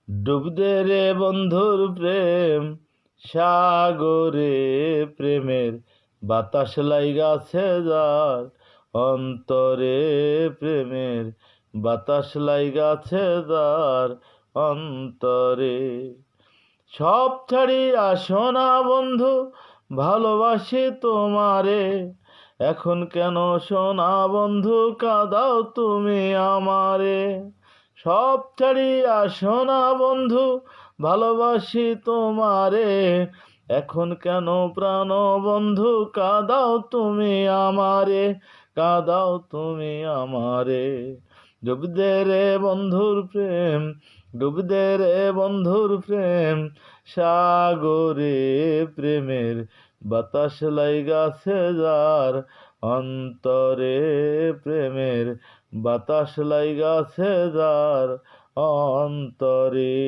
ডুব দে রে বন্ধুর প্রেম সাগরে, প্রেমের বাতাস লাইগাছে যার অন্তরে, প্রেমের বাতাস লাইগাছে যার অন্তরে। সব ছাড়িয়া সোনা বন্ধু ভালোবাসি তোমারে, এখন কেন সোনা বন্ধু কাঁদাও তুমি আমারে। সব ছাড়িয়া সোনা বন্ধু ভালোবাসি তোমারে, এখন কেন প্রাণ বন্ধু কাঁদাও তুমি আমারে, কাঁদাও তুমি আমারে। ডুব দে রে বন্ধুর প্রেম, ডুব দে রে বন্ধুর প্রেম সাগরে, প্রেমের বাতাস লাইগাছে যার অন্তরে, প্রেমের বাতাস লাইগাছে যার অন্তরে।